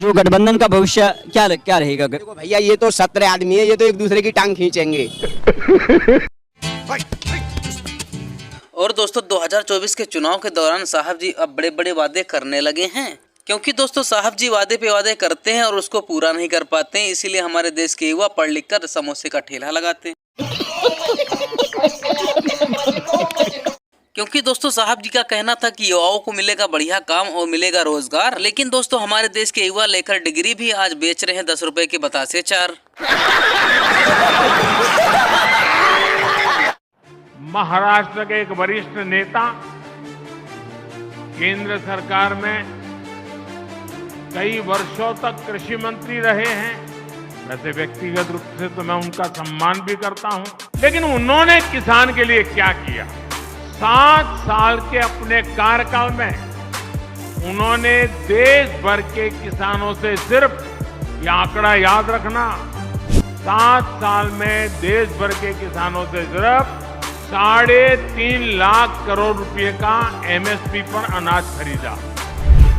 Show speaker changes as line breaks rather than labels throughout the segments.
जो गठबंधन का भविष्य क्या रहेगा?
देखो भैया, ये तो 17 आदमी है, ये तो एक दूसरे की टांग खींचेंगे।
और दोस्तों 2024 के चुनाव के दौरान साहब जी अब बड़े बड़े वादे करने लगे हैं, क्योंकि दोस्तों साहब जी वादे पे वादे करते हैं और उसको पूरा नहीं कर पाते हैं। इसीलिए हमारे देश के युवा पढ़ लिख कर समोसे का ठेला लगाते हैं। क्योंकि दोस्तों साहब जी का कहना था कि युवाओं को मिलेगा बढ़िया काम और मिलेगा रोजगार, लेकिन दोस्तों हमारे देश के युवा लेकर डिग्री भी आज बेच रहे हैं 10 रुपए के बतासे 4।
महाराष्ट्र के एक वरिष्ठ नेता केंद्र सरकार में कई वर्षों तक कृषि मंत्री रहे हैं। वैसे व्यक्तिगत रूप से तो मैं उनका सम्मान भी करता हूं, लेकिन उन्होंने किसान के लिए क्या किया? 7 साल के अपने कार्यकाल में उन्होंने देश भर के किसानों से सिर्फ, ये आंकड़ा याद रखना, 7 साल में देश भर के किसानों से सिर्फ 3.5 लाख करोड़ रुपए का एमएसपी पर अनाज खरीदा,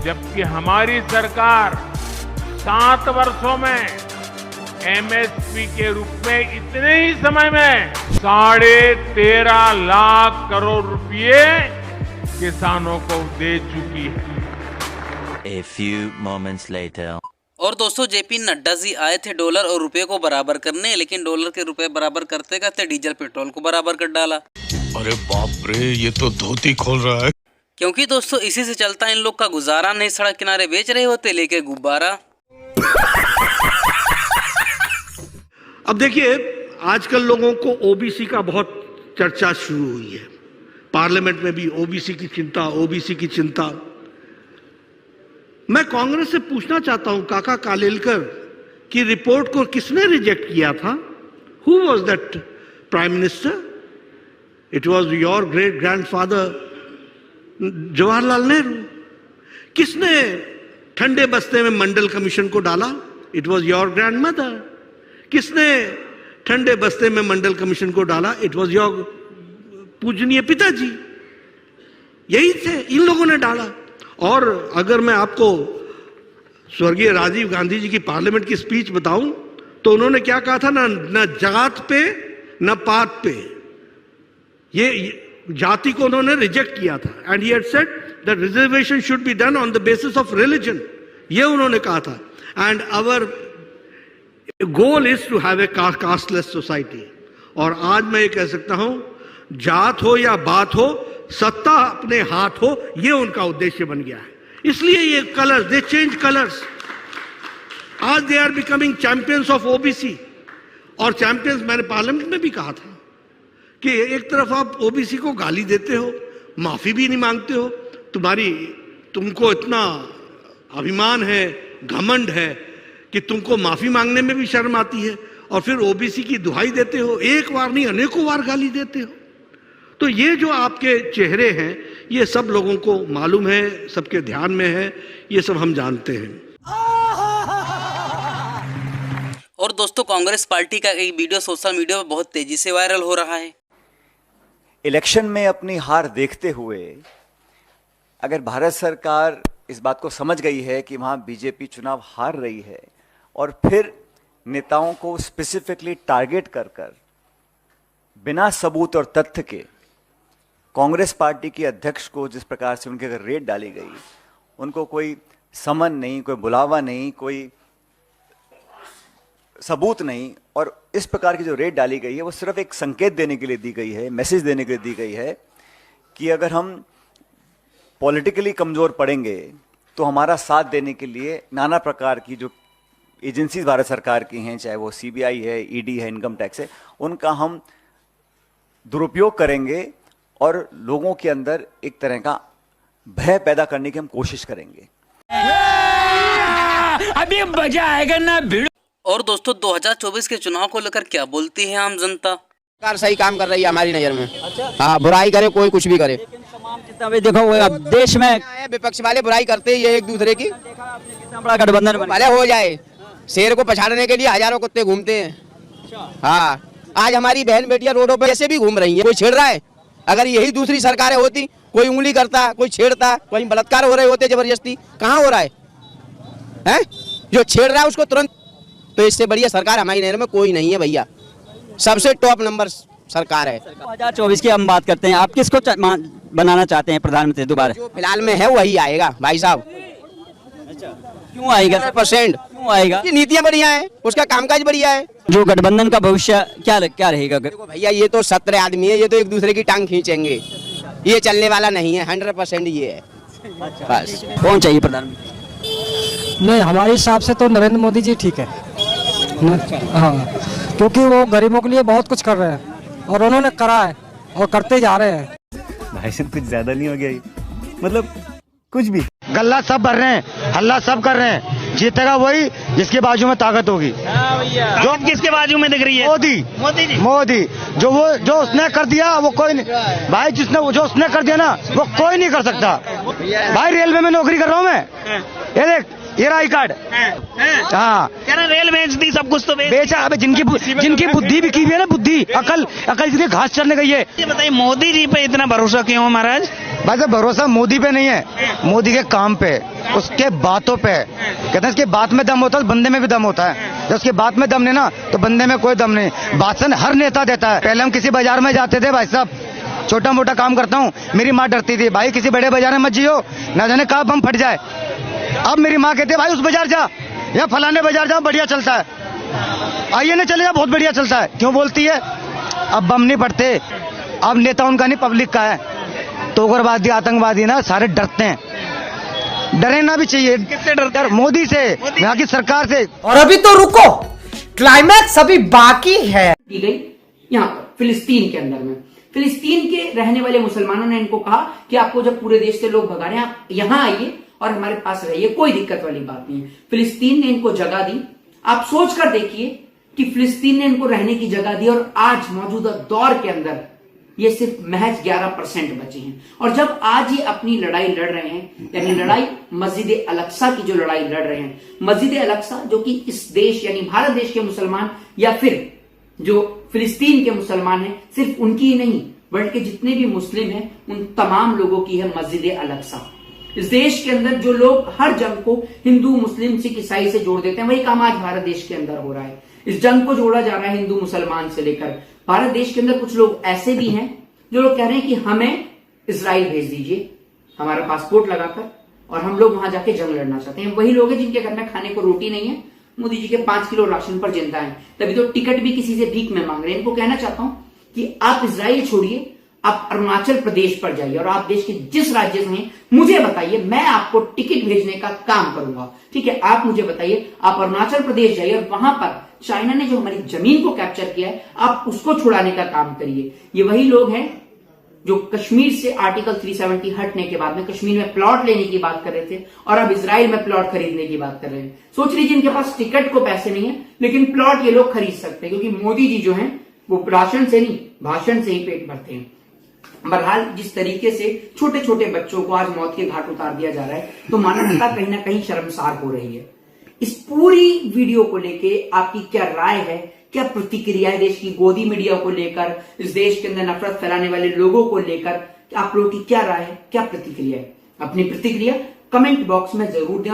जबकि हमारी सरकार 7 वर्षों में एमएसपी के रूप में इतने ही समय में 13.5 लाख करोड़ रुपए किसानों को दे चुकी है।
A few moments later.
और दोस्तों जेपी नड्डा जी आए थे डॉलर और रुपए को बराबर करने, लेकिन डॉलर के रुपए बराबर करते करते डीजल पेट्रोल को बराबर कर डाला।
अरे बाप रे, ये तो धोती खोल रहा है।
क्योंकि दोस्तों इसी से चलता इन लोग का गुजारा नहीं। सड़क किनारे बेच रहे होते लेके गुब्बारा।
अब देखिए, आजकल लोगों को ओबीसी का बहुत चर्चा शुरू हुई है। पार्लियामेंट में भी ओबीसी की चिंता, ओबीसी की चिंता। मैं कांग्रेस से पूछना चाहता हूं, काका कालेलकर की रिपोर्ट को किसने रिजेक्ट किया था? Who was that prime minister? It was your great grandfather Jawaharlal Nehru. किसने ठंडे बस्ते में मंडल कमीशन को डाला? It was your grand mother. किसने ठंडे बस्ते में मंडल कमीशन को डाला? इट वॉज योर पूजनीय पिताजी। यही थे, इन लोगों ने डाला। और अगर मैं आपको स्वर्गीय राजीव गांधी जी की पार्लियामेंट की स्पीच बताऊं तो उन्होंने क्या कहा था? न जात पे न पात पे, ये जाति को उन्होंने रिजेक्ट किया था। And he had said that reservation should be done on the basis of religion, ये उन्होंने कहा था। And our goal is to have a casteless society. और आज मैं ये कह सकता हूं, जात हो या बात हो, सत्ता अपने हाथ हो, ये उनका उद्देश्य बन गया है। इसलिए ये कलर्स, दे चेंज कलर्स। आज they are becoming champions of OBC. और चैंपियंस, मैंने पार्लियामेंट में भी कहा था कि एक तरफ आप ओबीसी को गाली देते हो, माफी भी नहीं मांगते हो, तुमको इतना अभिमान है, घमंड है कि तुमको माफी मांगने में भी शर्म आती है, और फिर ओबीसी की दुहाई देते हो, एक बार नहीं अनेकों बार गाली देते हो। तो ये जो आपके चेहरे हैं, ये सब लोगों को मालूम है, सबके ध्यान में है, ये सब हम जानते हैं।
और दोस्तों कांग्रेस पार्टी का एक वीडियो सोशल मीडिया पर बहुत तेजी से वायरल हो रहा है।
इलेक्शन में अपनी हार देखते हुए अगर भारत सरकार इस बात को समझ गई है कि वहां बीजेपी चुनाव हार रही है, और फिर नेताओं को स्पेसिफिकली टारगेट कर कर बिना सबूत और तथ्य के कांग्रेस पार्टी के अध्यक्ष को जिस प्रकार से उनके अगर रेड डाली गई, उनको कोई समन नहीं, कोई बुलावा नहीं, कोई सबूत नहीं, और इस प्रकार की जो रेड डाली गई है वो सिर्फ एक संकेत देने के लिए दी गई है, मैसेज देने के लिए दी गई है कि अगर हम पॉलिटिकली कमजोर पड़ेंगे तो हमारा साथ देने के लिए नाना प्रकार की जो एजेंसीज भारत सरकार की हैं, चाहे वो सीबीआई है, ईडी है, इनकम टैक्स है, उनका हम दुरुपयोग करेंगे और लोगों के अंदर एक तरह का भय पैदा करने की हम कोशिश करेंगे।
अभी मजा आएगा ना भिड़।
और दोस्तों 2024 के चुनाव को लेकर क्या बोलती है आम जनता?
सरकार सही काम कर रही है हमारी नजर में। हाँ, बुराई करे कोई कुछ भी करे।
जितना भी देखो वो अब देश में
विपक्ष वाले बुराई करते ही है एक दूसरे की।
कितना बड़ा गठबंधन बना।
भले हो जाए, शेर को पछाड़ने के लिए हजारों कुत्ते घूमते हैं। हाँ, आज हमारी बहन बेटियां रोडों पर ऐसे भी घूम रही है, कोई छेड़ रहा है। अगर यही दूसरी सरकारें होती, कोई उंगली करता, कोई छेड़ता, कोई बलात्कार हो रहे होते जबरदस्ती, कहाँ हो रहा है? जो छेड़ रहा है उसको तुरंत, तो इससे बढ़िया सरकार हमारी नहर में कोई नहीं है भैया, सबसे टॉप नंबर सरकार है।
2024 की हम बात करते हैं, आप किसको बनाना चाहते हैं प्रधानमंत्री दोबारा?
जो फिलहाल में है वही आएगा भाई साहब।
क्यों आएगा?
100%
क्यों आएगा?
की नीतियां बढ़िया है, उसका कामकाज बढ़िया है।
जो गठबंधन का भविष्य क्या रहेगा?
देखो भैया ये तो 17 आदमी है, ये तो एक दूसरे की टांग खींचेंगे, ये चलने वाला नहीं है। 100% ये है बस।
कौन चाहिए प्रधानमंत्री?
नहीं, हमारे हिसाब से तो नरेंद्र मोदी जी ठीक है। हाँ, क्योंकि वो गरीबों के लिए बहुत कुछ कर रहे हैं और उन्होंने करा है और करते जा रहे हैं।
भाई साहब कुछ ज्यादा नहीं हो गया ये? मतलब कुछ भी
गल्ला सब भर रहे हैं, हल्ला सब कर रहे हैं, जीतेगा वही जिसके बाजू में ताकत होगी। जो किसके बाजू में दिख रही है? मोदी जो उसने कर दिया वो कोई नहीं भाई, जो उसने कर दिया ना वो कोई नहीं कर सकता भाई। रेलवे में नौकरी कर रहा हूँ मैं, ये देख ये आई कार्ड। हाँ, रेल बेच दी, सब कुछ तो बेचा। अबे जिनकी बुद्धि भी की हुई है ना, बुद्धि अकल जिसकी घास चढ़ने गई है। ये बताइए मोदी जी पे इतना भरोसा क्यों महाराज? भाई साहब भरोसा मोदी पे नहीं है, मोदी के काम पे, उसके बातों पे। कहते हैं इसके बात में दम होता है, बंदे में भी दम होता है। जब उसके बात में दम नहीं ना तो बंदे में कोई दम नहीं। भाषण हर नेता देता है। पहले हम किसी बाजार में जाते थे भाई साहब, छोटा मोटा काम करता हूँ, मेरी माँ डरती थी भाई किसी बड़े बाजार में मत जियो, ना जाने कहाँ बम फट जाए। अब मेरी माँ कहती है भाई उस बाजार जा या फलाने बाजार जा, बढ़िया चलता है। आइए ना चले जा, बहुत बढ़िया चलता है। क्यों बोलती है? अब बम नहीं फटते, अब नेता उनका नहीं पब्लिक का है। तो उग्रवादी आतंकवादी ना सारे डरते हैं, डरना भी चाहिए। किससे डरते हैं? मोदी से, यहाँ की सरकार से।
और अभी तो रुको, क्लाइमैक्स अभी बाकी है।
दी गई यहाँ पर फिलिस्तीन के अंदर में, फिलिस्तीन के रहने वाले मुसलमानों ने इनको कहा कि आपको जब पूरे देश से लोग भगा रहे हैं, आप यहाँ आइए और हमारे पास रहिए, कोई दिक्कत वाली बात नहीं है। फिलिस्तीन ने इनको जगह दी। आप सोच कर देखिए कि फिलिस्तीन ने इनको रहने की जगह दी और आज मौजूदा दौर के अंदर ये सिर्फ महज 11% बचे हैं। और जब आज ये अपनी लड़ाई लड़ रहे हैं, यानी लड़ाई मस्जिद अल-अक्सा की जो लड़ाई लड़ रहे हैं, मस्जिद अल-अक्सा जो कि इस देश यानी भारत देश के मुसलमान या फिर जो फिलिस्तीन के मुसलमान हैं, सिर्फ उनकी ही नहीं बल्कि जितने भी मुस्लिम हैं उन तमाम लोगों की है मस्जिद अल-अक्सा। इस देश के अंदर जो लोग हर जंग को हिंदू मुस्लिम सिख ईसाई से जोड़ देते हैं, वही काम आज भारत देश के अंदर हो रहा है। इस जंग को जोड़ा जा रहा है हिंदू मुसलमान से लेकर। भारत देश के अंदर कुछ लोग ऐसे भी हैं जो लोग कह रहे हैं कि हमें इजराइल भेज दीजिए हमारा पासपोर्ट लगाकर और हम लोग वहां जाके जंग लड़ना चाहते हैं। वही लोग हैं जिनके घर में खाने को रोटी नहीं है, मोदी जी के 5 किलो राशन पर जिंदा है, तभी तो टिकट भी किसी से भीख में मांग रहे हैं। इनको कहना चाहता हूं कि आप इजराइल छोड़िए, आप अरुणाचल प्रदेश पर जाइए और आप देश के जिस राज्य से हैं मुझे बताइए, मैं आपको टिकट भेजने का काम करूंगा। ठीक है, आप मुझे बताइए, आप अरुणाचल प्रदेश जाइए और वहां पर चाइना ने जो हमारी जमीन को कैप्चर किया है आप उसको छुड़ाने का काम करिए। ये वही लोग हैं जो कश्मीर से आर्टिकल 370 हटने के बाद में कश्मीर में प्लॉट लेने की बात कर रहे थे और अब इजराइल में प्लॉट खरीदने की बात कर रहे हैं। सोच लीजिए, इनके पास टिकट को पैसे नहीं है लेकिन प्लॉट ये लोग खरीद सकते हैं, क्योंकि मोदी जी जो हैं वो राशन से नहीं भाषण से ही पेट भरते हैं। बहरहाल जिस तरीके से छोटे छोटे बच्चों को आज मौत के घाट उतार दिया जा रहा है तो मानवता कहीं ना कहीं शर्मसार हो रही है। इस पूरी वीडियो को लेके आपकी क्या राय है, क्या प्रतिक्रिया है देश की गोदी मीडिया को लेकर, इस देश के अंदर नफरत फैलाने वाले लोगों को लेकर आप लोगों की क्या राय है, क्या प्रतिक्रिया है? अपनी प्रतिक्रिया कमेंट बॉक्स में जरूर दें।